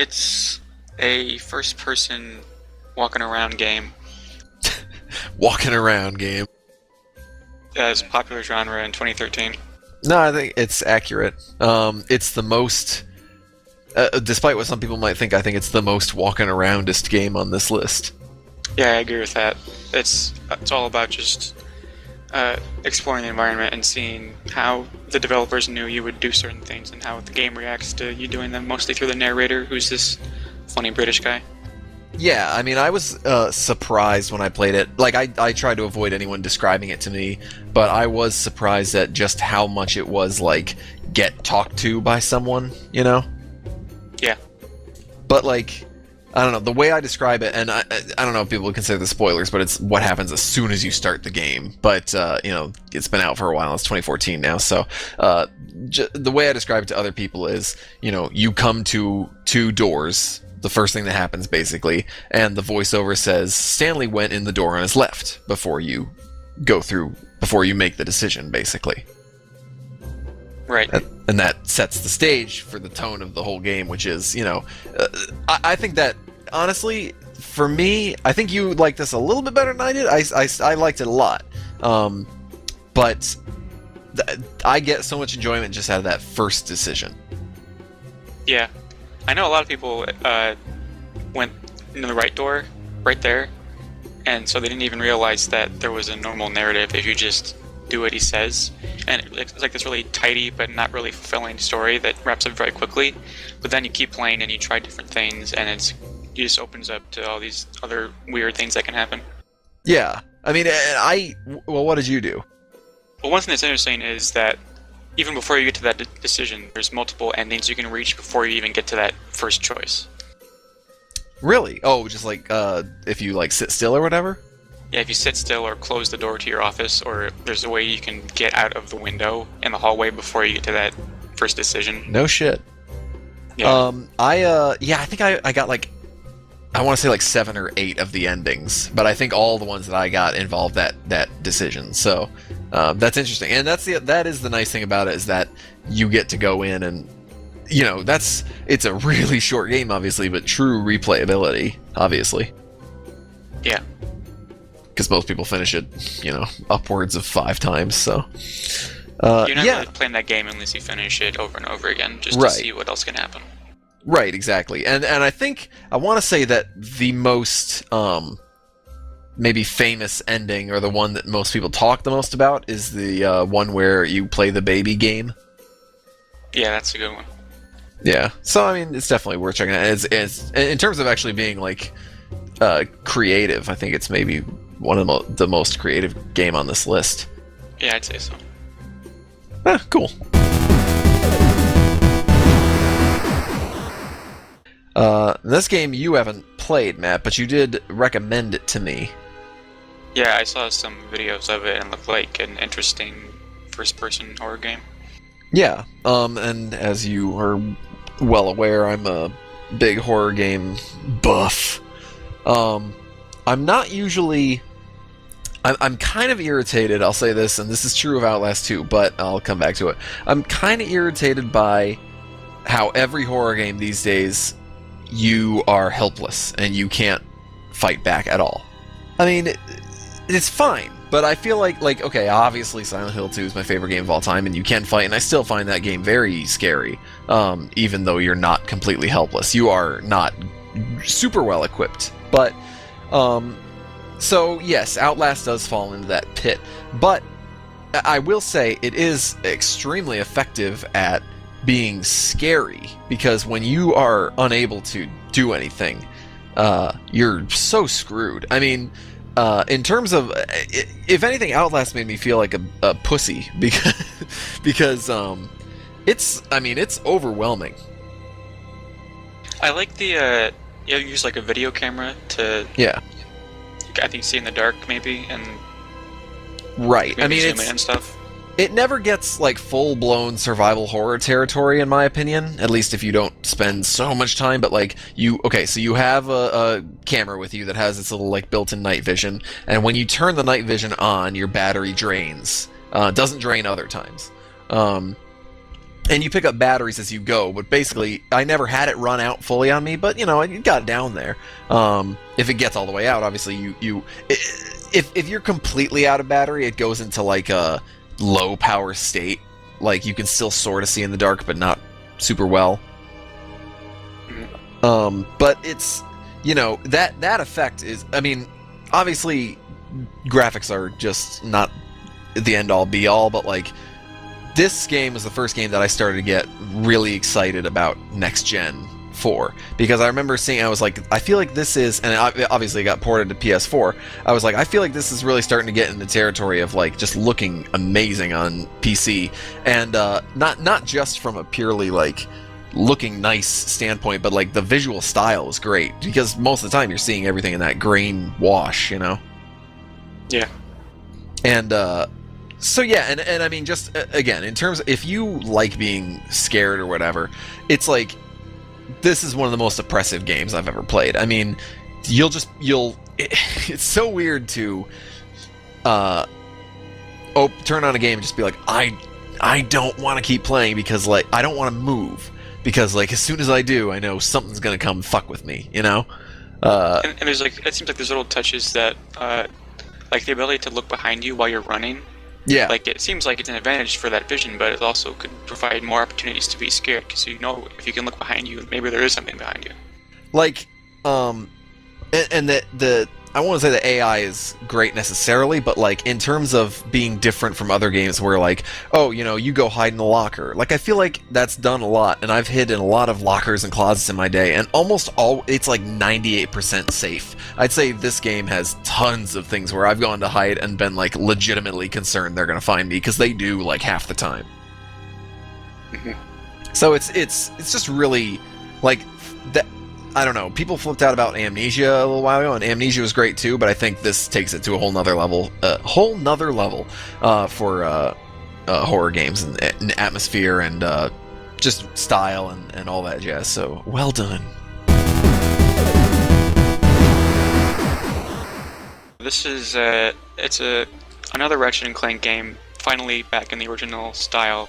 It's a first-person walking around game. Walking around game. It's a popular genre in 2013. No, I think it's accurate. It's the most, despite what some people might think, I think it's the most walking aroundest game on this list. Yeah, I agree with that. It's all about just exploring the environment and seeing how the developers knew you would do certain things and how the game reacts to you doing them, mostly through the narrator, who's this funny British guy. Yeah, I mean, I was surprised when I played it. Like, I tried to avoid anyone describing it to me, but I was surprised at just how much it was, like, get talked to by someone, you know? Yeah. But, like, I don't know, the way I describe it, and I don't know if people would consider the spoilers, but it's what happens as soon as you start the game. But, you know, it's been out for a while. It's 2014 now, so the way I describe it to other people is, you know, you come to two doors, the first thing that happens, basically, and the voiceover says, Stanley went in the door on his left before you make the decision, basically. Right. And that sets the stage for the tone of the whole game, which is, you know, I think that, honestly, for me, I think you liked this a little bit better than I did. I liked it a lot. But I get so much enjoyment just out of that first decision. Yeah. I know a lot of people went into the right door, right there, and so they didn't even realize that there was a normal narrative if you just do what he says. And it's like this really tidy but not really fulfilling story that wraps up very quickly. But then you keep playing and you try different things, and it just opens up to all these other weird things that can happen. Yeah. I mean, well, what did you do? Well, one thing that's interesting is that even before you get to that decision, there's multiple endings you can reach before you even get to that first choice. Really? Oh, just like if you like sit still or whatever? Yeah, if you sit still or close the door to your office, or there's a way you can get out of the window in the hallway before you get to that first decision. No shit. Yeah. I think I got like, I want to say like 7 or 8 of the endings, but I think all the ones that I got involved that decision. So that's interesting, and that is the nice thing about it, is that you get to go in and, you know, it's a really short game, obviously, but true replayability, obviously. Yeah. Because most people finish it, you know, upwards of 5 times. So you're not really playing that game unless you finish it over and over again, just to see what else can happen. Right, exactly. And I think, I want to say that the most, maybe famous ending, or the one that most people talk the most about, is the one where you play the baby game. Yeah, that's a good one. Yeah, so I mean, it's definitely worth checking out. It's in terms of actually being, like, creative, I think it's maybe one of the most creative game on this list. Yeah, I'd say so. Cool. This game you haven't played, Matt, but you did recommend it to me. Yeah, I saw some videos of it and it looked like an interesting first-person horror game. Yeah, and as you are well aware, I'm a big horror game buff. I'm not usually... I'm kind of irritated, I'll say this, and this is true of Outlast 2, but I'll come back to it. I'm kind of irritated by how every horror game these days, you are helpless, and you can't fight back at all. I mean, it's fine, but I feel like, okay, obviously Silent Hill 2 is my favorite game of all time, and you can fight, and I still find that game very scary, even though you're not completely helpless. You are not super well equipped, but... So, yes, Outlast does fall into that pit, but I will say it is extremely effective at being scary, because when you are unable to do anything, you're so screwed. I mean, in terms of, if anything, Outlast made me feel like a pussy, because it's overwhelming. I like the, you use like a video camera to... Yeah. I think see in the dark, maybe, and right. I mean, zoom in and stuff. It never gets like full-blown survival horror territory, in my opinion. At least if you don't spend so much time. But like so you have a camera with you that has its little like built-in night vision, and when you turn the night vision on, your battery drains. It doesn't drain other times. and you pick up batteries as you go. But basically, I never had it run out fully on me, but it got down there. If it gets all the way out, obviously if you're completely out of battery, it goes into like a low power state. Like you can still sort of see in the dark, but not super well. But it's that effect is, I mean, obviously graphics are just not the end all be all, but like this game was the first game that I started to get really excited about next gen for, because I remember seeing, I was like, I feel like this is, and it obviously got ported to PS4. I was like, I feel like this is really starting to get in the territory of like just looking amazing on PC, and not just from a purely like looking nice standpoint, but like the visual style is great, because most of the time you're seeing everything in that grain wash, Yeah. And so yeah, and I mean, just again, in terms, if you like being scared or whatever, it's like, this is one of the most oppressive games I've ever played. I mean, it's so weird to turn on a game and just be like, I don't want to keep playing, because like I don't want to move, because like as soon as I do, I know something's gonna come fuck with me, And there's like, it seems like there's little touches that like the ability to look behind you while you're running. Yeah. Like, it seems like it's an advantage for that vision, but it also could provide more opportunities to be scared, because if you can look behind you, maybe there is something behind you. Like, and the I won't say the AI is great necessarily, but like in terms of being different from other games where like, oh, you go hide in the locker. Like, I feel like that's done a lot, and I've hid in a lot of lockers and closets in my day, and almost all, it's like 98% safe. I'd say this game has tons of things where I've gone to hide and been like legitimately concerned they're gonna find me, because they do like half the time. Mm-hmm. So it's just really like that. I don't know. People flipped out about Amnesia a little while ago, and Amnesia was great too. But I think this takes it to a whole nother level. For horror games and atmosphere and just style and all that jazz. So well done. This is another Ratchet and Clank game, finally back in the original style,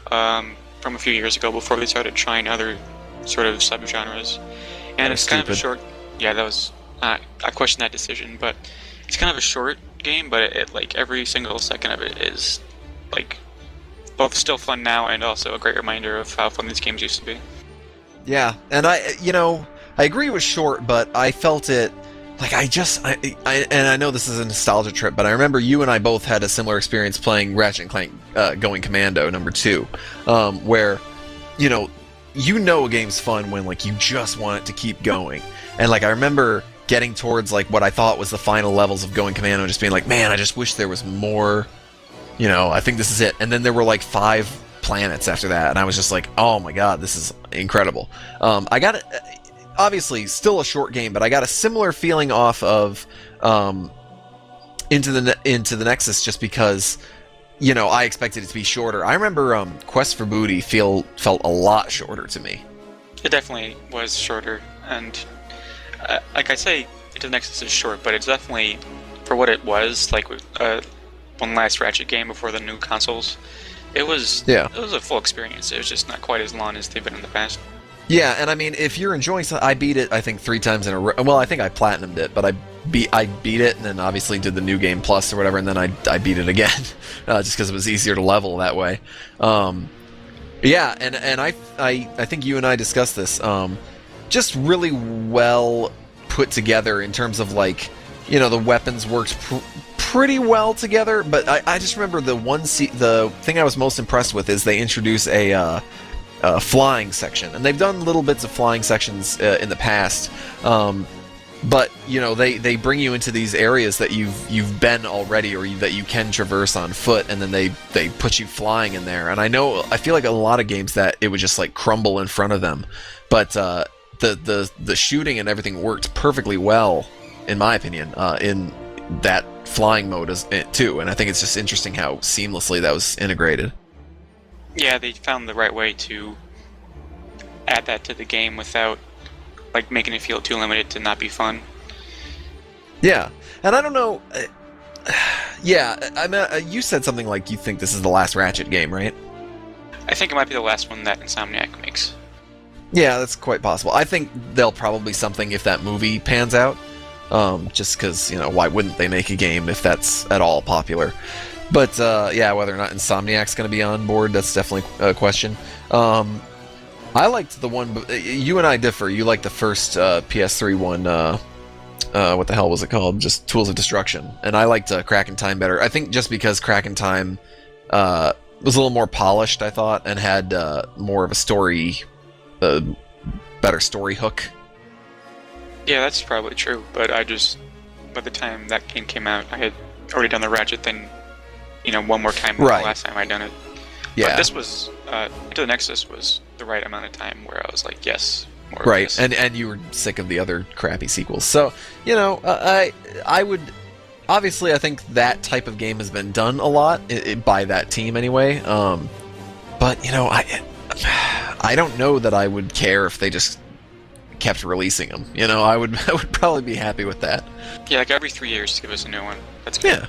from a few years ago before they started trying other sort of subgenres. And it's kind of a short. Yeah, that was. I question that decision, but it's kind of a short game. But it like every single second of it is like both still fun now and also a great reminder of how fun these games used to be. Yeah, and I agree it was short, but I felt it. Like I know this is a nostalgia trip, but I remember you and I both had a similar experience playing Ratchet and Clank Going Commando #2, where a game's fun when like you just want it to keep going. And like I remember getting towards like what I thought was the final levels of Going Commando and just being like, man, I just wish there was more. I think this is it. And then there were like 5 planets after that, and I was just like, oh my god, this is incredible. I got it. Obviously, still a short game, but I got a similar feeling off of Into the Nexus, just because I expected it to be shorter. I remember Quest for Booty felt a lot shorter to me. It definitely was shorter, and like I say, Into the Nexus is short, but it's definitely, for what it was, like one last Ratchet game before the new consoles. It was a full experience. It was just not quite as long as they've been in the past. Yeah, and I mean, if you're enjoying something, I beat it, I think 3 times in a row. Well, I think I platinumed it, but I beat it, and then obviously did the New Game Plus or whatever, and then I beat it again, just because it was easier to level that way. Yeah, and I think you and I discussed this. Just really well put together in terms of like, the weapons worked pretty well together. But I just remember the thing I was most impressed with is they introduce a flying section, and they've done little bits of flying sections in the past, but they bring you into these areas that you've been already, or that you can traverse on foot, and then they put you flying in there. And I feel like a lot of games that it would just like crumble in front of them, but the shooting and everything worked perfectly well, in my opinion, in that flying mode too. And I think it's just interesting how seamlessly that was integrated. Yeah, they found the right way to add that to the game without like making it feel too limited to not be fun. Yeah, and I don't know. Yeah, I mean, you said something like you think this is the last Ratchet game, right? I think it might be the last one that Insomniac makes. Yeah, that's quite possible. I think they'll probably something if that movie pans out. Just because, why wouldn't they make a game if that's at all popular? But, yeah, whether or not Insomniac's going to be on board, that's definitely a question. I liked the one... You and I differ. You liked the first PS3 one, what the hell was it called? Just Tools of Destruction. And I liked Crack in Time better. I think just because Crack in Time was a little more polished, I thought, and had more of a story... better story hook. Yeah, that's probably true, but by the time that game came out, I had already done the Ratchet thing, one more time than the last time I'd done it. Yeah. But this was, Into the Nexus was the right amount of time where I was like, yes, more of right, this. and you were sick of the other crappy sequels. So, I would... Obviously, I think that type of game has been done a lot, by that team anyway, but, I don't know that I would care if they just kept releasing them. I would probably be happy with that. Yeah, like every 3 years, give us a new one. That's good.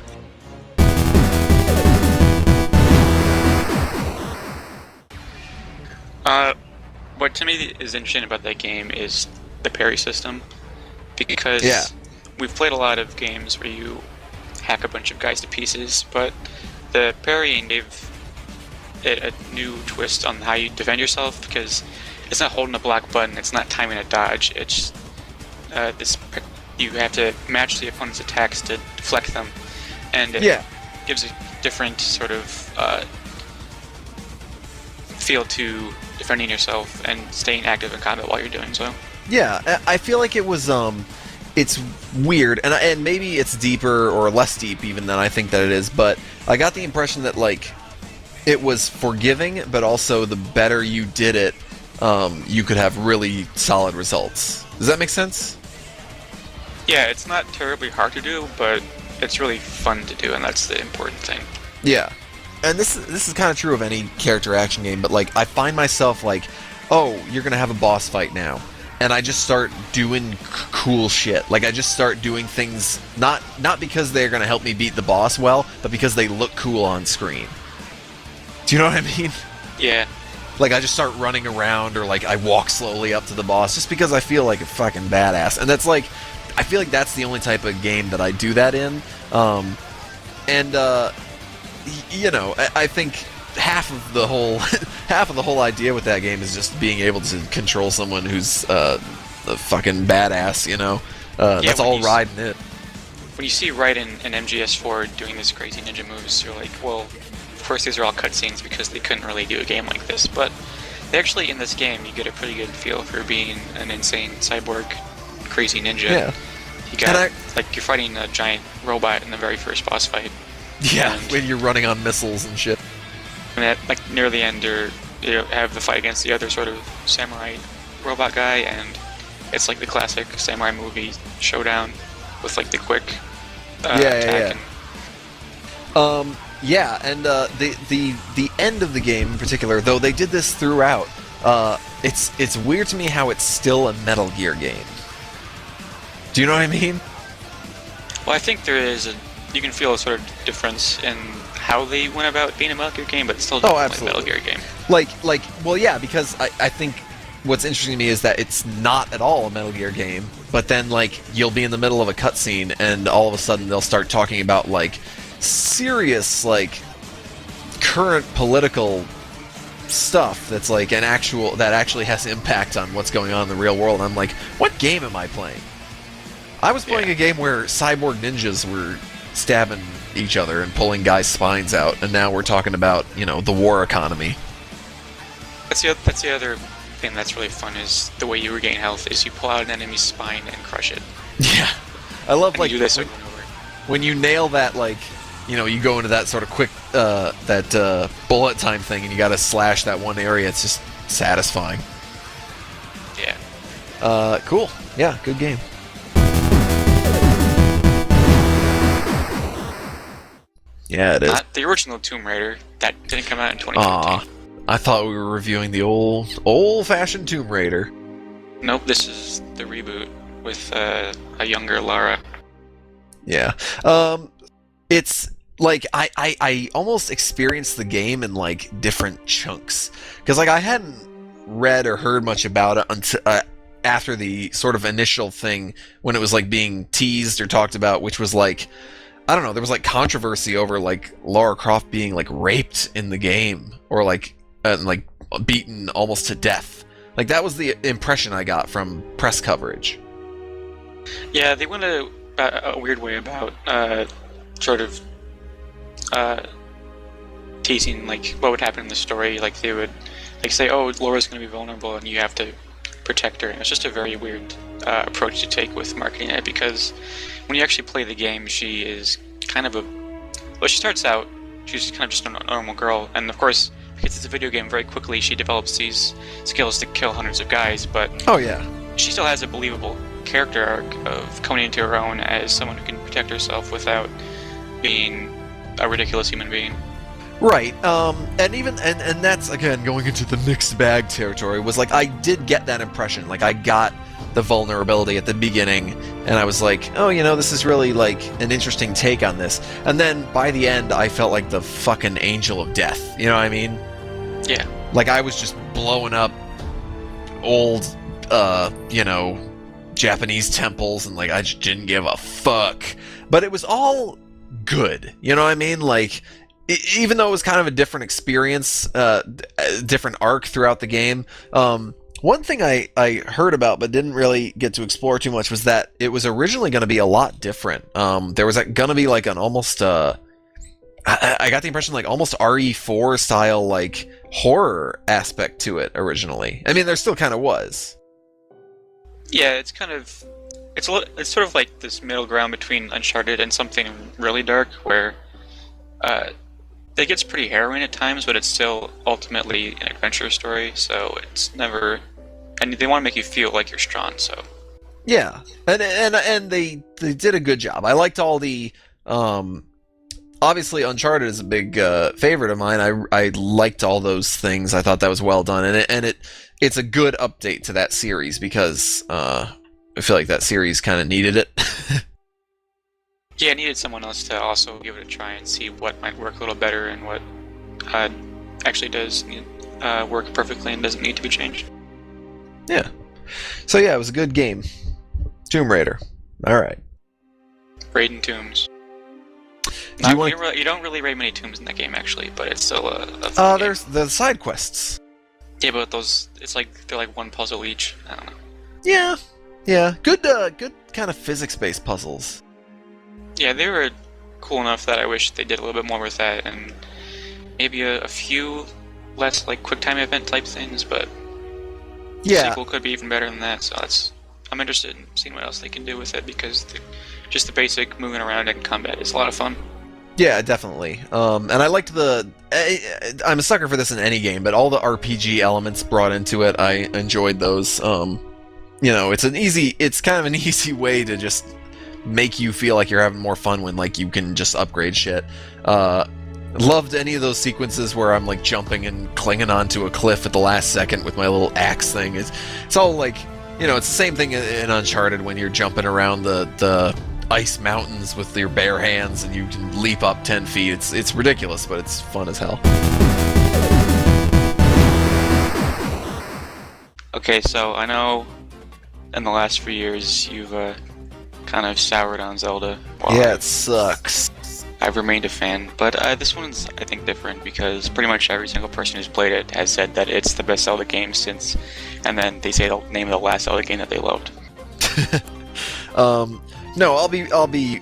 Yeah. What to me is interesting about that game is the parry system, because we've played a lot of games where you hack a bunch of guys to pieces, but the parrying gave it a new twist on how you defend yourself, because it's not holding a block button, it's not timing a dodge, it's you have to match the opponent's attacks to deflect them, and it gives a different sort of feel to defending yourself and staying active in combat while you're doing so. Yeah, I feel like it was it's weird, and maybe it's deeper or less deep even than I think that it is, but I got the impression that it was forgiving, but also the better you did it, you could have really solid results. Does that make sense? Yeah, it's not terribly hard to do, but it's really fun to do, and that's the important thing. Yeah. And this is kind of true of any character action game, but I find myself oh, you're going to have a boss fight now. And I just start doing cool shit. I just start doing things, not because they're going to help me beat the boss well, but because they look cool on screen. Do you know what I mean? Yeah. I just start running around, or I walk slowly up to the boss just because I feel like a fucking badass. And that's I feel like that's the only type of game that I do that in. I think half of the whole idea with that game is just being able to control someone who's a fucking badass. That's all riding it. When you see Raiden and MGS4 doing these crazy ninja moves, you're like, well, of course these are all cutscenes because they couldn't really do a game like this, but actually in this game you get a pretty good feel for being an insane cyborg crazy ninja. Yeah. You got you're fighting a giant robot in the very first boss fight. Yeah, when you're running on missiles and shit. And at near the end you have the fight against the other sort of samurai robot guy, and it's the classic samurai movie showdown with the quick attack. Yeah, and the end of the game in particular, though they did this throughout, it's weird to me how it's still a Metal Gear game. Do you know what I mean? Well, I think there is you can feel a sort of difference in how they went about being a Metal Gear game, but it's still definitely a Metal Gear game. Well, yeah, because I think what's interesting to me is that it's not at all a Metal Gear game, but then you'll be in the middle of a cutscene and all of a sudden they'll start talking about serious current political stuff that's that actually has impact on what's going on in the real world. And I'm like, what game am I playing? I was playing a game where cyborg ninjas were stabbing each other and pulling guys' spines out, and now we're talking about the war economy. That's the other thing that's really fun, is the way you regain health is you pull out an enemy's spine and crush it. Yeah, I love you do this over and over. When you nail that you go into that sort of quick that bullet time thing and you gotta slash that one area. It's just satisfying. Yeah. Cool. Yeah, good game. Yeah, it is. Not the original Tomb Raider. That didn't come out in 2015. I thought we were reviewing the old-fashioned Tomb Raider. Nope, this is the reboot with a younger Lara. Yeah. It's like I almost experienced the game in like different chunks because like I hadn't read or heard much about it until after the sort of initial thing when it was like being teased or talked about, which was like I don't know, there was like controversy over like Lara Croft being like raped in the game or like beaten almost to death. Like that was the impression I got from press coverage. Yeah, they went a weird way about sort of teasing like what would happen in the story. Like they would like say, "Oh, Laura's going to be vulnerable, and you have to protect her." And it's just a very weird approach to take with marketing it because when you actually play the game, she is kind of she starts out she's kind of just a normal girl, and of course because it's a video game, very quickly she develops these skills to kill hundreds of guys. But oh yeah, she still has a believable character arc of coming into her own as someone who can protect herself without being a ridiculous human being. Right, and even and that's again going into the mixed bag territory. Was like I did get that impression. Like I got the vulnerability at the beginning, and I was like, oh, you know, this is really like an interesting take on this. And then by the end, I felt like the fucking angel of death. You know what I mean? Yeah. Like I was just blowing up old, you know, Japanese temples, and like I just didn't give a fuck. But it was all good. You know what I mean? Like. Even though it was kind of a different experience, a different arc throughout the game, one thing I heard about but didn't really get to explore too much was that it was originally going to be a lot different. There was going to be like an almost, I got the impression like almost RE4 style like horror aspect to it originally. I mean, there still kind of was. Yeah, it's kind of, it's sort of like this middle ground between Uncharted and something really dark where, it gets pretty harrowing at times, but it's still ultimately an adventure story, so it's never... And they want to make you feel like you're strong, so... Yeah, and they did a good job. I liked all the... obviously, Uncharted is a big favorite of mine. I liked all those things. I thought that was well done, and it's a good update to that series, because I feel like that series kind of needed it. Yeah, I needed someone else to also give it a try and see what might work a little better and what actually does work perfectly and doesn't need to be changed. Yeah. So yeah, it was a good game. Tomb Raider. All right. Raiding tombs. You don't really raid many tombs in that game, actually, but it's still a fun game. There's the side quests. Yeah, but those, it's like, they're like one puzzle each. I don't know. Yeah. Good kind of physics-based puzzles. Yeah, they were cool enough that I wish they did a little bit more with that, and maybe a few less like QuickTime event type things, but the sequel could be even better than that, so I'm interested in seeing what else they can do with it, because just the basic moving around in combat is a lot of fun. Yeah, definitely. And I liked I'm a sucker for this in any game, but all the RPG elements brought into it, I enjoyed those. You know, it's kind of an easy way to just make you feel like you're having more fun when like you can just upgrade shit. Loved any of those sequences where I'm like jumping and clinging onto a cliff at the last second with my little axe thing. It's all like, you know, it's the same thing in Uncharted when you're jumping around the ice mountains with your bare hands and you can leap up 10 feet. It's ridiculous, but it's fun as hell. Okay, so I know in the last few years you've kind of soured on Zelda. Yeah, it sucks. I've remained a fan, but this one's, I think, different because pretty much every single person who's played it has said that it's the best Zelda game since, and then they say the name of the last Zelda game that they loved. No, I'll be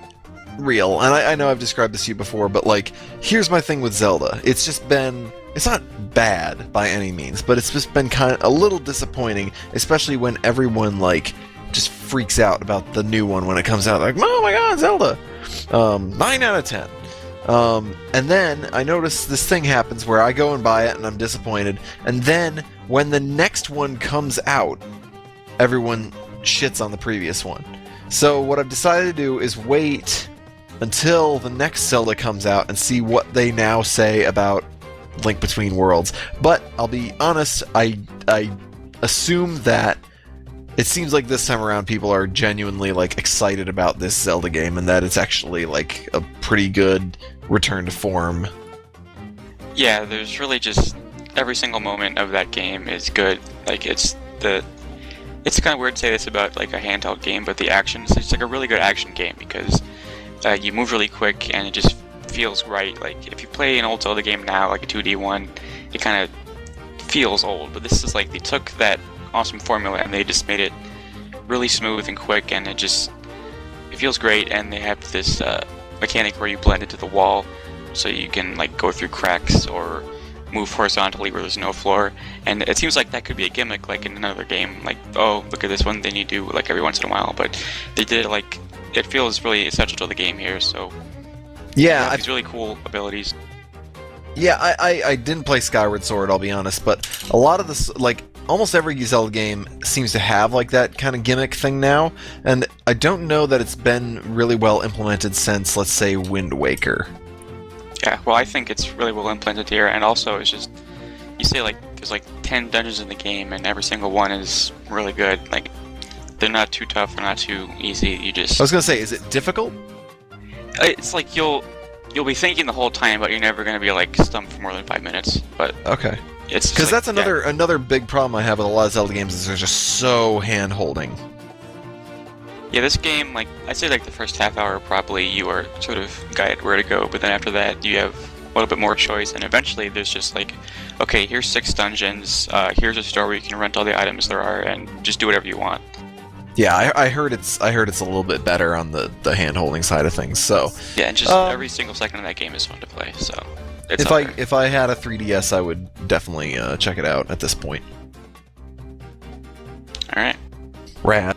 real, and I know I've described this to you before, but like, here's my thing with Zelda. It's not bad by any means, but it's just been kind of a little disappointing, especially when everyone like just freaks out about the new one when it comes out. Like, oh my god, Zelda! 9 out of 10. And then I notice this thing happens where I go and buy it and I'm disappointed, and then when the next one comes out, everyone shits on the previous one. So what I've decided to do is wait until the next Zelda comes out and see what they now say about Link Between Worlds. But I'll be honest, I assume that it seems like this time around people are genuinely like excited about this Zelda game, and that it's actually like a pretty good return to form. Yeah, there's really just every single moment of that game is good. Like it's kind of weird to say this about like a handheld game, but the action it's like a really good action game because you move really quick and it just feels right. Like if you play an old Zelda game now, like a 2D one, it kind of feels old. But this is like they took that awesome formula and they just made it really smooth and quick, and it feels great. And they have this mechanic where you blend into the wall, so you can like go through cracks or move horizontally where there's no floor. And it seems like that could be a gimmick like in another game, like, oh, look at this one thing you do like every once in a while, but they did it like it feels really essential to the game here. So Yeah, these really cool abilities. Yeah, I didn't play Skyward Sword, I'll be honest, but a lot of this, like, almost every Zelda game seems to have, like, that kind of gimmick thing now, and I don't know that it's been really well implemented since, let's say, Wind Waker. Yeah, well, I think it's really well implemented here, and also it's just, you say, like, there's, like, 10 dungeons in the game, and every single one is really good. Like, they're not too tough, they're not too easy, you just... I was gonna say, is it difficult? It's like you'll be thinking the whole time, but you're never gonna be, like, stumped for more than 5 minutes, but... Okay. It's because like, that's another big problem I have with a lot of Zelda games is they're just so hand-holding. Yeah, this game, like, I'd say like the first half hour probably you are sort of guided where to go, but then after that you have a little bit more choice, and eventually there's just like, okay, here's 6 dungeons, here's a store where you can rent all the items there are, and just do whatever you want. Yeah, I heard it's a little bit better on the hand-holding side of things, so... Yeah, and just every single second of that game is fun to play, so... It's if I had a 3DS, I would definitely check it out at this point. Alright. Rad.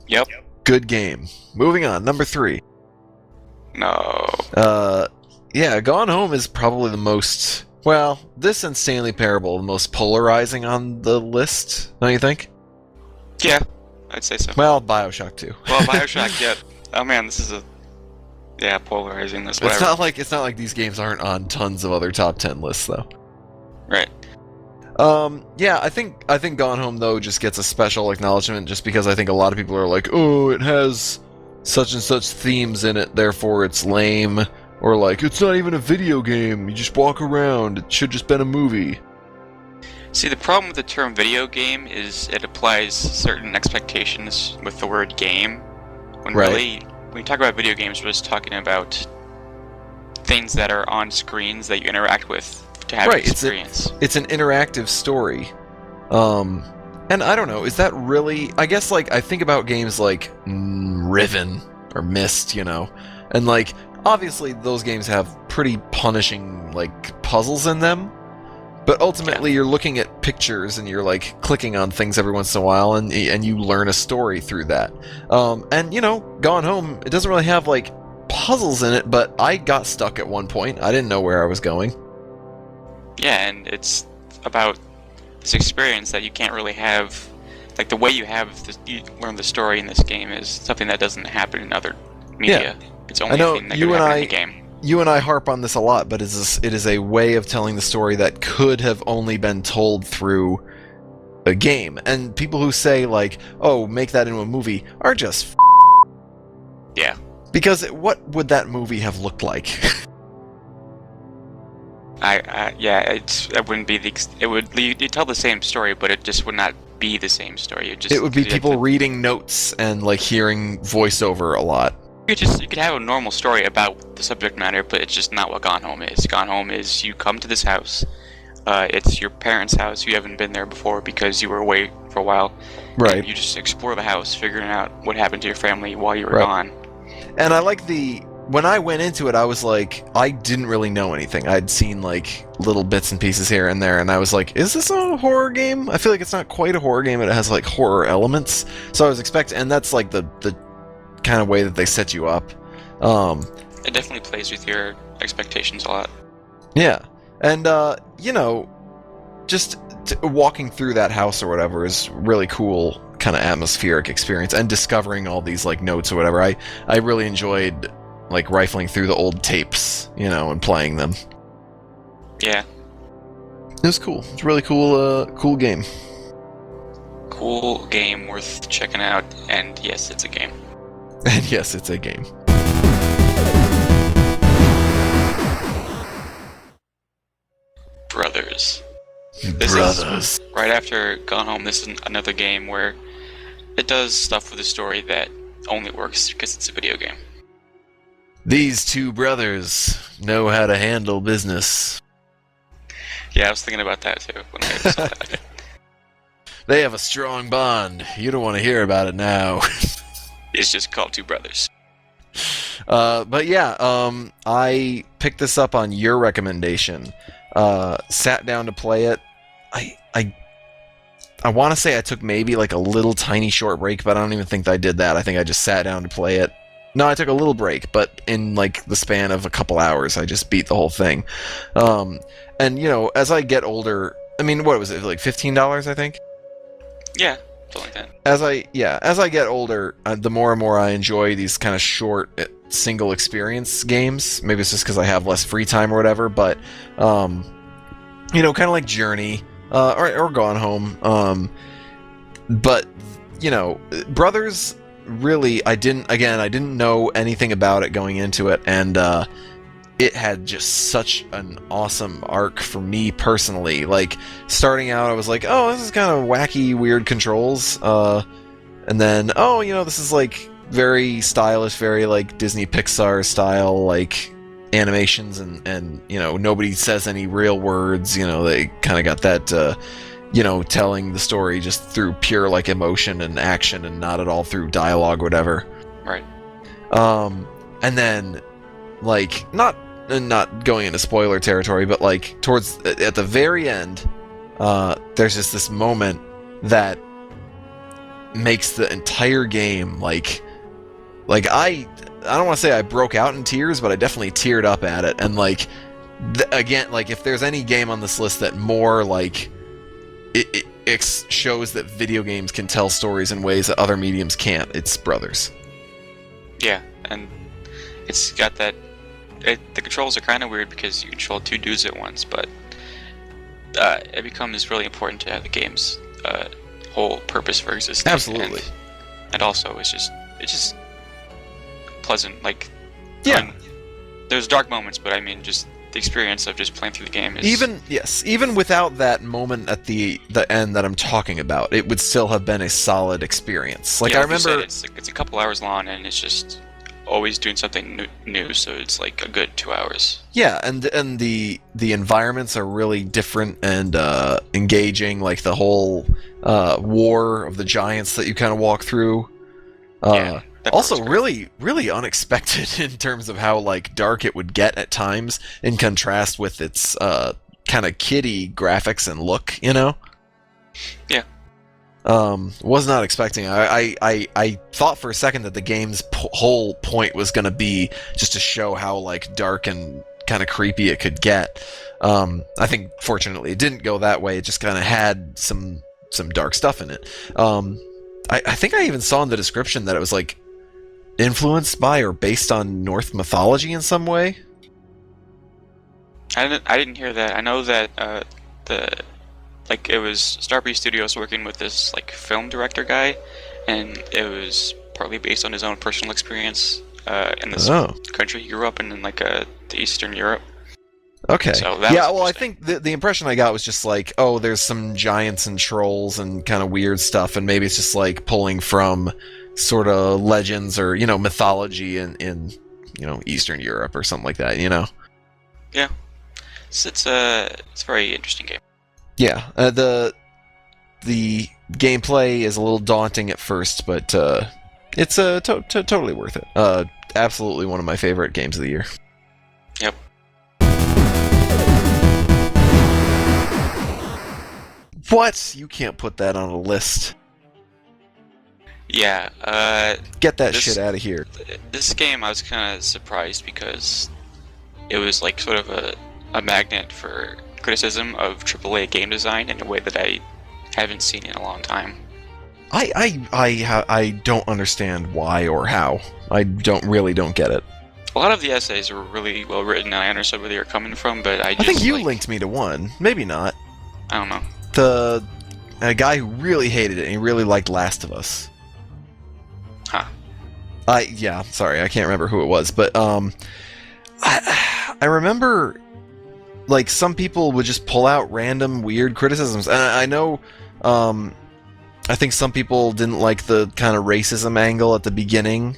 Yep. Good game. Moving on, number 3. No. Yeah, Gone Home is probably the most... Well, this and Stanley Parable, the most polarizing on the list, don't you think? Yeah, I'd say so. Well, Bioshock 2. Well, Bioshock, yeah. Oh man, this is a... Yeah, polarizing this, whatever. It's not like these games aren't on tons of other top 10 lists, though. Right. Yeah, I think Gone Home, though, just gets a special acknowledgement just because I think a lot of people are like, oh, it has such and such themes in it, therefore it's lame. Or like, it's not even a video game, you just walk around, it should just been a movie. See, the problem with the term video game is it applies certain expectations with the word game, when really, when you talk about video games, we're just talking about things that are on screens that you interact with to have an experience. It's an interactive story. And I don't know, is that really... I guess, like, I think about games like Riven or Myst, you know, and, like, obviously those games have pretty punishing, like, puzzles in them, but ultimately you're looking at pictures and you're, like, clicking on things every once in a while, and you learn a story through that. And, you know, Gone Home, it doesn't really have, like, puzzles in it, but I got stuck at one point. I didn't know where I was going. Yeah, and it's about this experience that you can't really have, like, the way you learn the story in this game is something that doesn't happen in other media. Yeah. It's only a thing that can happen in the game. You and I harp on this a lot, but it is a way of telling the story that could have only been told through a game. And people who say, like, oh, make that into a movie, are just Yeah. Because what would that movie have looked like? It wouldn't be you tell the same story, but it just would not be the same story. It would be people reading notes and, like, hearing voiceover a lot. You could have a normal story about the subject matter, but it's just not what Gone Home is. Gone Home is you come to this house. It's your parents' house. You haven't been there before because you were away for a while. Right. And you just explore the house, figuring out what happened to your family while you were gone. And I like when I went into it, I was like, I didn't really know anything. I'd seen, like, little bits and pieces here and there, and I was like, is this a horror game? I feel like it's not quite a horror game, but it has, like, horror elements. So I was expecting, and that's, like, the kind of way that they set you up. It definitely plays with your expectations a lot. Yeah. And, you know, just walking through that house or whatever is really cool, kind of atmospheric experience, and discovering all these, like, notes or whatever. I really enjoyed, like, rifling through the old tapes, you know, and playing them. Yeah. It was cool. It's a really cool game. cool game worth checking out, and yes, it's a game. And yes, it's a game. Brothers. Brothers. Right after Gone Home, this is another game where it does stuff with the story that only works because it's a video game. These two brothers know how to handle business. Yeah, I was thinking about that too when I saw that. They have a strong bond. You don't want to hear about it now. It's just called Two Brothers. But yeah, I picked this up on your recommendation. Sat down to play it. I want to say I took maybe like a little tiny short break, but I don't even think that I did that. I think I just sat down to play it. No, I took a little break, but in like the span of a couple hours, I just beat the whole thing. And you know, as I get older, I mean, what was it, like $15? I think. Yeah, something like that. As I get older, the more and more I enjoy these kind of short single experience games. Maybe it's just because I have less free time or whatever, but you know, kind of like Journey or Gone Home. But you know, Brothers. Really, I didn't know anything about it going into it, and it had just such an awesome arc for me personally. Like, starting out, I was like, oh, this is kind of wacky, weird controls, and then, oh, you know, this is like very stylish, very like Disney Pixar style, like animations, and you know, nobody says any real words. You know, they kind of got that. You know, telling the story just through pure like emotion and action, and not at all through dialogue, whatever. Right. And then, like, not going into spoiler territory, but like towards at the very end, there's just this moment that makes the entire game like I don't want to say I broke out in tears, but I definitely teared up at it. And like again, like if there's any game on this list that more like it shows that video games can tell stories in ways that other mediums can't, it's Brothers. Yeah, and it's got that. The controls are kind of weird because you control two dudes at once, but it becomes really important to have the game's whole purpose for existing. Absolutely. And also, it's just pleasant. Like, yeah, there's dark moments, but I mean, just the experience of just playing through the game is even without that moment at the end that I'm talking about, it would still have been a solid experience. Like, yeah, I remember you said, it's a couple hours long, and it's just always doing something new, so it's like a good 2 hours. Yeah, and the environments are really different and engaging. Like the whole war of the giants that you kind of walk through. Yeah. Also, really, really unexpected in terms of how like dark it would get at times, in contrast with its kind of kiddie graphics and look. You know. Yeah. Was not expecting. I thought for a second that the game's whole point was going to be just to show how like dark and kind of creepy it could get. I think fortunately it didn't go that way. It just kind of had some dark stuff in it. I think I even saw in the description that it was like influenced by or based on Norse mythology in some way. I didn't hear that. I know that it was Starbreeze Studios working with this like film director guy, and it was partly based on his own personal experience in this country he grew up in like the Eastern Europe. Okay. So yeah, well, I think the impression I got was just like, oh, there's some giants and trolls and kind of weird stuff, and maybe it's just like pulling from sort of legends or, you know, mythology in you know, Eastern Europe or something like that, you know? Yeah. It's a very interesting game. Yeah, the gameplay is a little daunting at first, but it's totally worth it. Absolutely one of my favorite games of the year. Yep. What? You can't put that on a list. Yeah. Get that shit out of here. This game, I was kind of surprised because it was like sort of a magnet for criticism of AAA game design in a way that I haven't seen in a long time. I don't understand why or how. I don't get it. A lot of the essays were really well written, and I understood where they were coming from, but I think you linked me to one. Maybe not. I don't know. a guy who really hated it, and he really liked Last of Us. Huh. Yeah, sorry, I can't remember who it was, but I remember like some people would just pull out random weird criticisms, and I know I think some people didn't like the kind of racism angle at the beginning.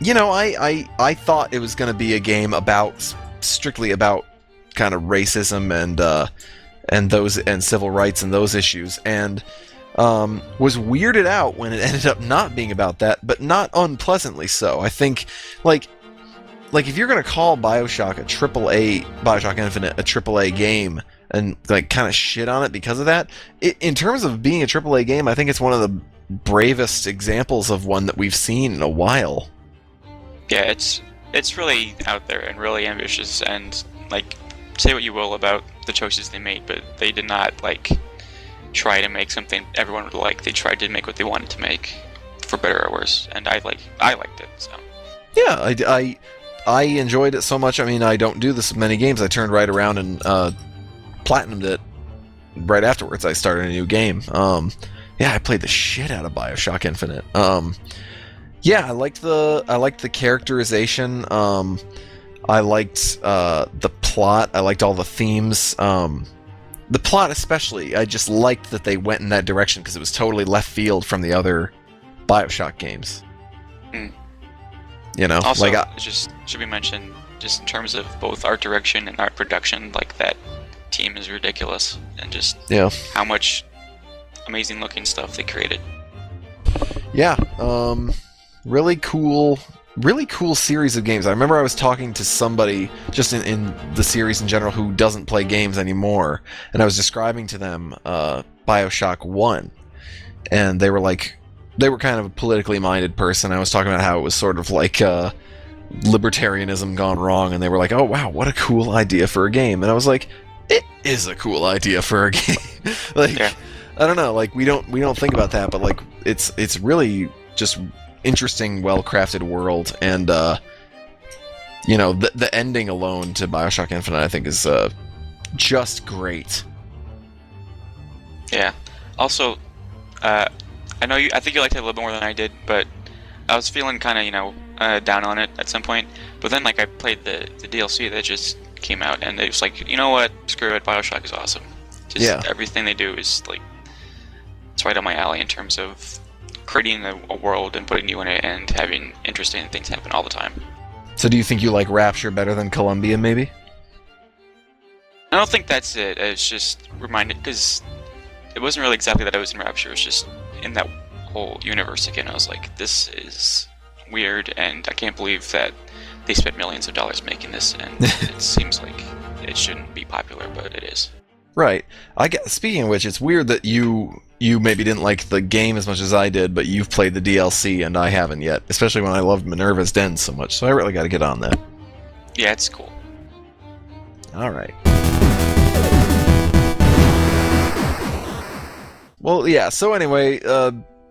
You know, I thought it was going to be a game strictly about kind of racism and civil rights and those issues, and was weirded out when it ended up not being about that, but not unpleasantly so. I think, like if you're going to call BioShock BioShock Infinite a AAA game, and like kind of shit on it because of that, in terms of being a AAA game, I think it's one of the bravest examples of one that we've seen in a while. Yeah, it's really out there and really ambitious, and like, say what you will about the choices they made, but they did not like try to make something everyone would like. They tried to make what they wanted to make, for better or worse, and I liked it. So yeah, I enjoyed it so much. I mean, I don't do this with many games. I turned right around and platinumed it right afterwards. I started a new game. Yeah, I played the shit out of BioShock Infinite. Yeah, I liked the characterization. I liked the plot. I liked all the themes. The plot especially. I just liked that they went in that direction because it was totally left field from the other BioShock games. You know, also, it just should be mentioned, just in terms of both art direction and art production, like that team is ridiculous, and just how much amazing looking stuff they created. Yeah, really cool series of games. I remember I was talking to somebody just in the series in general who doesn't play games anymore, and I was describing to them BioShock 1, and they were kind of a politically minded person. I was talking about how it was sort of like libertarianism gone wrong, and they were like, "Oh wow, what a cool idea for a game." And I was like, "It is a cool idea for a game." Like, yeah. I don't know, like we don't think about that, but like it's really just interesting, well-crafted world, and you know, the ending alone to BioShock Infinite, I think, is just great. Yeah. Also, I think you liked it a little bit more than I did, but I was feeling kind of, down on it at some point. But then, like, I played the DLC that just came out, and it was like, you know what? Screw it, BioShock is awesome. Just everything they do is, like, it's right on my alley in terms of creating a world and putting you in it and having interesting things happen all the time. So do you think you like Rapture better than Columbia, maybe? I don't think that's it. It's just reminded, because it wasn't really exactly that I was in Rapture. It was just in that whole universe again. I was like, this is weird, and I can't believe that they spent millions of dollars making this, and it seems like it shouldn't be popular, but it is. Right. Speaking of which, it's weird that you maybe didn't like the game as much as I did, but you've played the DLC and I haven't yet, especially when I loved Minerva's Den so much, so I really got to get on that. Yeah, it's cool. Alright. Well, yeah, so anyway,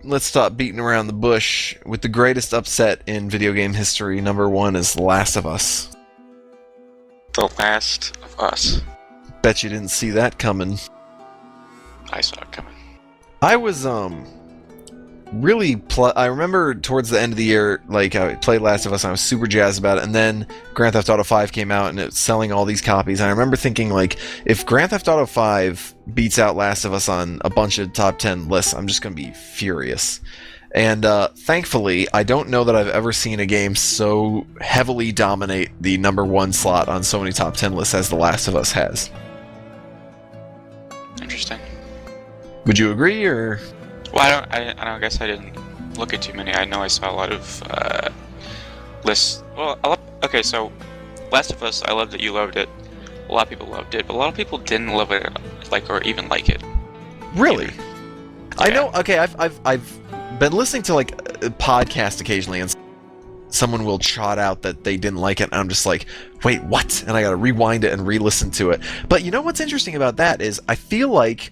let's stop beating around the bush. With the greatest upset in video game history, number 1 is The Last of Us. The Last of Us. Bet you didn't see that coming. I saw it coming. I was, really I remember towards the end of the year, like, I played Last of Us and I was super jazzed about it, and then Grand Theft Auto 5 came out and it was selling all these copies, and I remember thinking, like, if Grand Theft Auto 5 beats out Last of Us on a bunch of top 10 lists, I'm just gonna be furious. And thankfully, I don't know that I've ever seen a game so heavily dominate the number 1 slot on so many top 10 lists as The Last of Us has. Interesting. Would you agree, or? Well, I guess I didn't look at too many. I know I saw a lot of lists. Well, okay, so Last of Us, I loved that you loved it. A lot of people loved it, but a lot of people didn't love it, or even like it. Really? Either. I Yeah. know. Okay, I've been listening to like a podcast occasionally, and someone will trot out that they didn't like it, and I'm just like, wait, what? And I gotta rewind it and re-listen to it. But you know what's interesting about that is I feel like,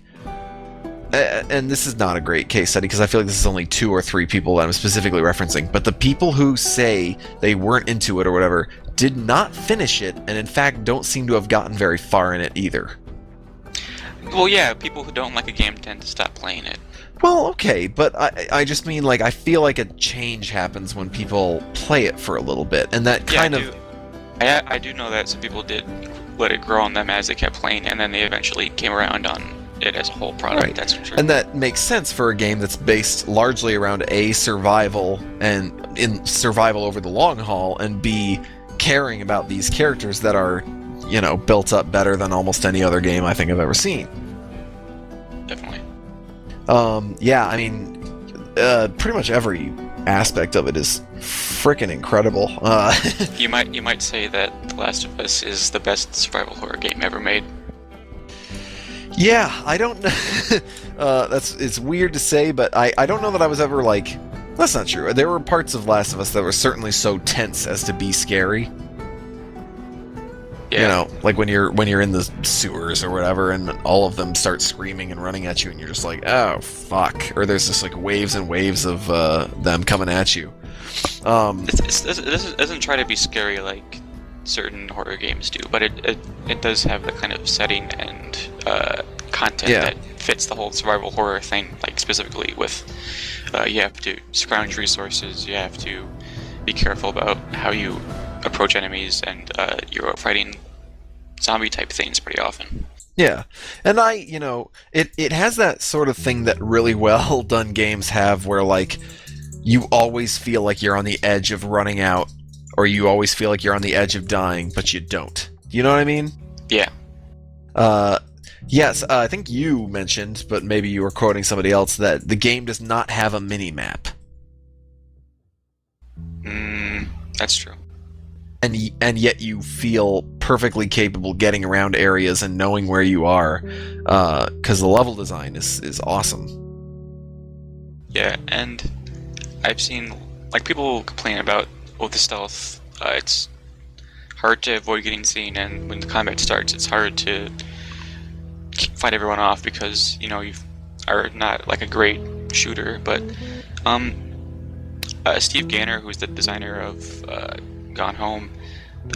and this is not a great case study because I feel like this is only 2 or 3 people that I'm specifically referencing, but the people who say they weren't into it or whatever did not finish it, and in fact don't seem to have gotten very far in it either. Well, yeah, people who don't like a game tend to stop playing it. Well, okay, but I just mean, like, I feel like a change happens when people play it for a little bit, and that kind of... I do know that some people did let it grow on them as they kept playing, and then they eventually came around on it as a whole product. Right. That's for sure. And that makes sense for a game that's based largely around A, survival, and in survival over the long haul, and B, caring about these characters that are, you know, built up better than almost any other game I think I've ever seen. Definitely. Yeah, I mean, pretty much every aspect of it is freaking incredible. You might say that The Last of Us is the best survival horror game ever made. Yeah, I don't know. It's weird to say, but I don't know that I was ever like... That's not true. There were parts of Last of Us that were certainly so tense as to be scary. Yeah. You know, like when you're in the sewers or whatever, and all of them start screaming and running at you, and you're just like, oh fuck! Or there's just like waves and waves of them coming at you. It doesn't try to be scary like certain horror games do, but it does have the kind of setting and content that fits the whole survival horror thing. Like specifically with, you have to scrounge resources, you have to be careful about how you approach enemies, and you're fighting zombie type things pretty often. Yeah, and it has that sort of thing that really well done games have, where like you always feel like you're on the edge of running out, or you always feel like you're on the edge of dying, but you don't. You know what I mean? Yeah. Yes, I think you mentioned, but maybe you were quoting somebody else, that the game does not have a mini-map. That's true. And yet you feel perfectly capable getting around areas and knowing where you are, because the level design is awesome. Yeah, and I've seen like people complain about the stealth. It's hard to avoid getting seen, and when the combat starts, it's hard to fight everyone off because you are not like a great shooter. But Steve Gaynor, who's the designer of Gone Home,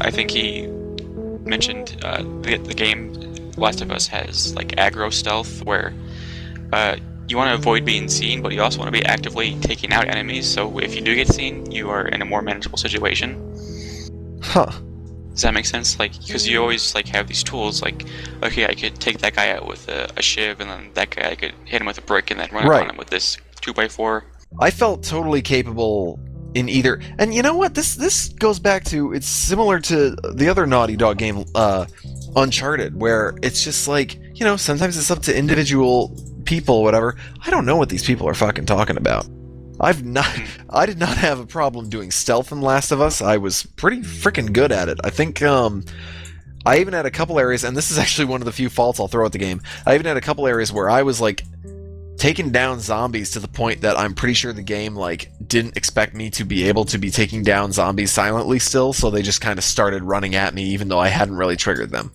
I think he mentioned the game Last of Us has like aggro stealth, where you want to avoid being seen, but you also want to be actively taking out enemies. So if you do get seen, you are in a more manageable situation. Huh. Does that make sense? Like, because you always like have these tools. Like, okay, I could take that guy out with a shiv, and then that guy I could hit him with a brick, and then run up on him with this 2x4. I felt totally capable in either, and you know what? This goes back to, it's similar to the other Naughty Dog game, Uncharted, where it's just like, sometimes it's up to individual people, whatever. I don't know what these people are fucking talking about. I did not have a problem doing stealth in Last of Us. I was pretty freaking good at it. I think, I even had a couple areas, and this is actually one of the few faults I'll throw at the game. I even had a couple areas where I was like taking down zombies to the point that I'm pretty sure the game like didn't expect me to be able to be taking down zombies silently still, so they just kind of started running at me even though I hadn't really triggered them.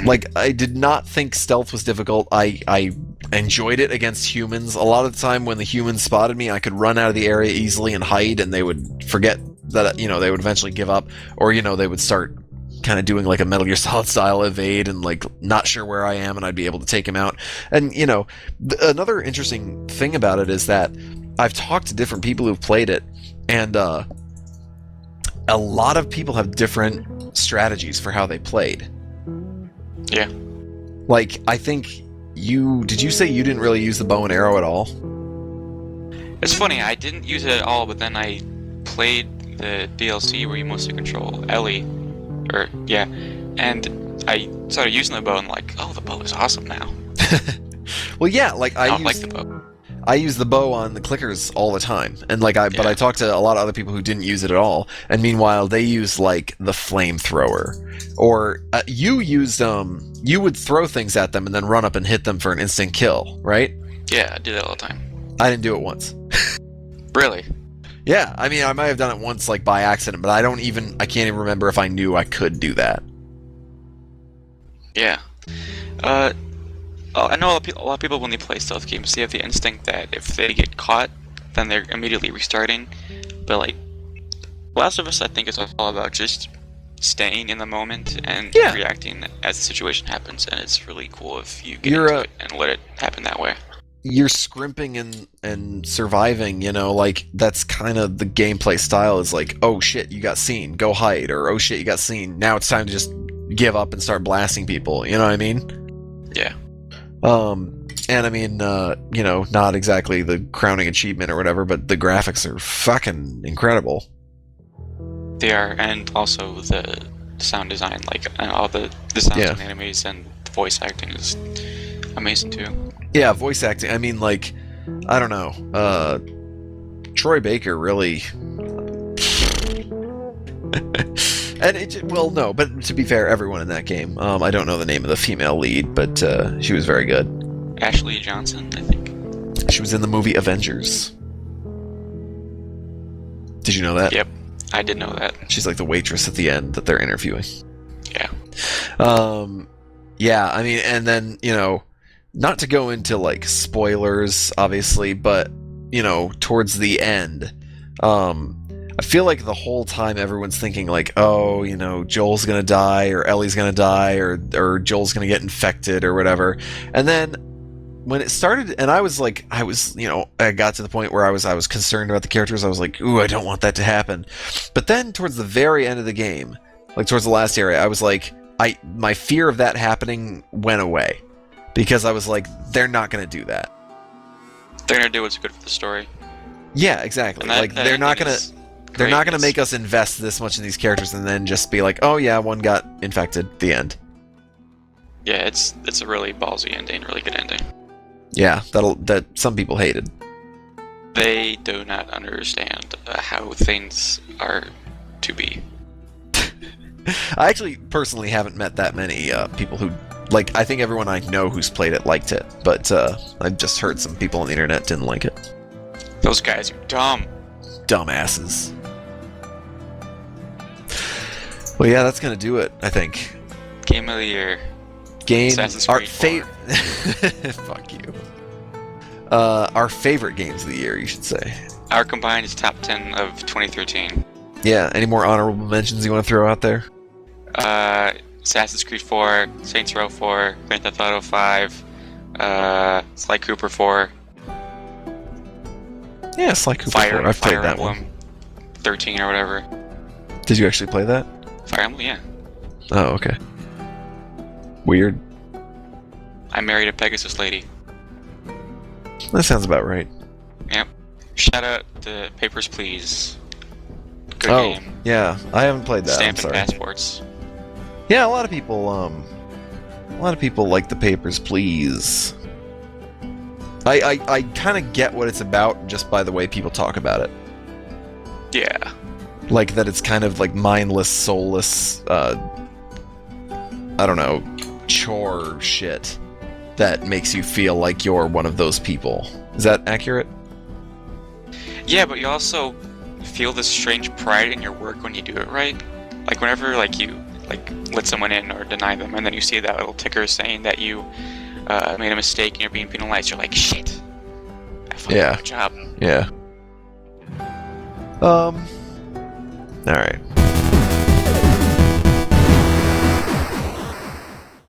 Like, I did not think stealth was difficult. I enjoyed it against humans. A lot of the time when the humans spotted me, I could run out of the area easily and hide, and they would forget that, they would eventually give up, or, they would start kind of doing like a Metal Gear Solid style evade and like not sure where I am, and I'd be able to take him out. And, another interesting thing about it is that I've talked to different people who've played it, and a lot of people have different strategies for how they played. Yeah. Like, I think did you say you didn't really use the bow and arrow at all? It's funny, I didn't use it at all, but then I played the DLC where you mostly control Ellie, and I started using the bow and like, oh, the bow is awesome now. Well, yeah, like I like the bow. I use the bow on the clickers all the time, and but I talked to a lot of other people who didn't use it at all, and meanwhile they use like the flamethrower, or you used you would throw things at them and then run up and hit them for an instant kill, right? Yeah, I do that all the time. I didn't do it once. Really? Yeah, I mean, I might have done it once like by accident, but I can't even remember if I knew I could do that. Yeah. I know a lot of people when they play stealth games, they have the instinct that if they get caught, then they're immediately restarting. But like, Last of Us, I think it's all about just staying in the moment and Yeah. reacting as the situation happens, and it's really cool if you get You're into a- it and let it happen that way. You're scrimping and surviving, like that's kind of the gameplay style is like, oh shit, you got seen, go hide, or oh shit, you got seen, now it's time to just give up and start blasting people, you know what I mean? Yeah. And I mean, not exactly the crowning achievement or whatever, but the graphics are fucking incredible. They are, and also the sound design, like all the sounds Yeah. and the enemies and the voice acting is amazing too. Yeah, voice acting. I mean, like, I don't know. Troy Baker really. No, but to be fair, everyone in that game. I don't know the name of the female lead, but she was very good. Ashley Johnson, I think. She was in the movie Avengers. Did you know that? Yep, I did know that. She's like the waitress at the end that they're interviewing. Yeah. Yeah, I mean, and then, not to go into like spoilers, obviously, but, towards the end, I feel like the whole time everyone's thinking like, oh, Joel's gonna die, or Ellie's gonna die, or Joel's gonna get infected, or whatever. And then when it started, and I got to the point where I was concerned about the characters. I was like, ooh, I don't want that to happen. But then towards the very end of the game, like towards the last area, I was like, my fear of that happening went away, because I was like, they're not gonna do that. They're gonna do what's good for the story. Yeah, exactly. And that- Like that they're not ending gonna. is They're great. not going to It's- make us invest this much in these characters and then just be like, oh yeah, one got infected. The end. Yeah, it's a really ballsy ending, really good ending. Yeah, that some people hated. They do not understand how things are to be. I actually personally haven't met that many people who like. I think everyone I know who's played it liked it, but I've just heard some people on the internet didn't like it. Those guys are dumb. Dumbasses. Well, yeah, that's gonna do it. I think. Game of the year. Game. Assassin's Our Creed 4. Fuck you. Our favorite games of the year, you should say. Our combined is top 10 of 2013. Yeah. Any more honorable mentions you want to throw out there? Assassin's Creed 4, Saints Row 4, Grand Theft Auto 5, Sly Cooper 4, Yeah, Sly Cooper 4. Fire, I've played Fire that Emblem one. 13 or whatever. Did you actually play that? Fire Emblem, yeah. Oh, okay. Weird. I married a Pegasus lady. That sounds about right. Yep. Shout out to Papers, Please. Good Oh, game. yeah. I haven't played that. I'm Stamping sorry. passports. Yeah, a lot of people like the Papers, Please. I kind of get what it's about just by the way people talk about it. Yeah. Like that it's kind of like mindless, soulless, I don't know, chore shit that makes you feel like you're one of those people. Is that accurate? Yeah, but you also feel this strange pride in your work when you do it right. Like whenever you let someone in or deny them, and then you see that little ticker saying that you made a mistake and you're being penalized, you're like, shit. I fucking Yeah. did my job. Yeah. Alright.